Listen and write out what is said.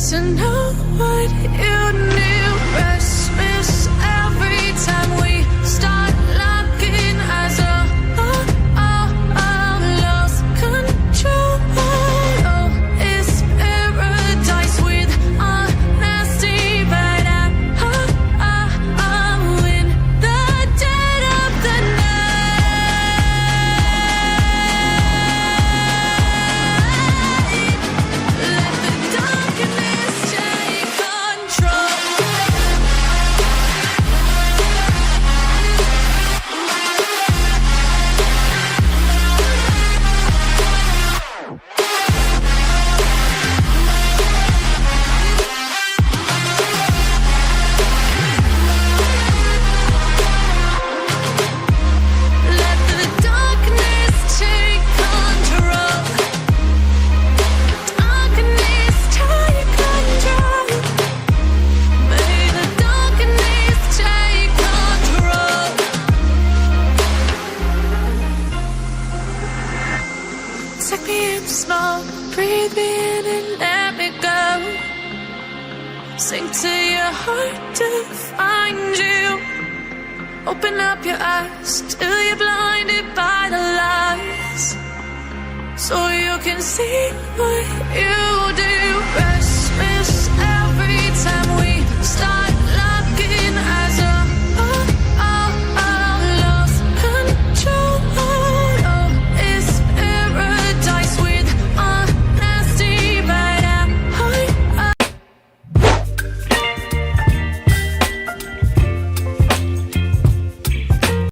to know what you knew. Restless every time we start locking eyes. Lost control. Oh, it's paradise with honesty, but I'm in the dead of the night. Let the darkness take control. Let the darkness take control. Darkness take control. May the darkness take control. Take me in slow, breathe me in and let me go. Sink to your heart to find you. Open up your eyes till you're blinded by the lies, so you can see what you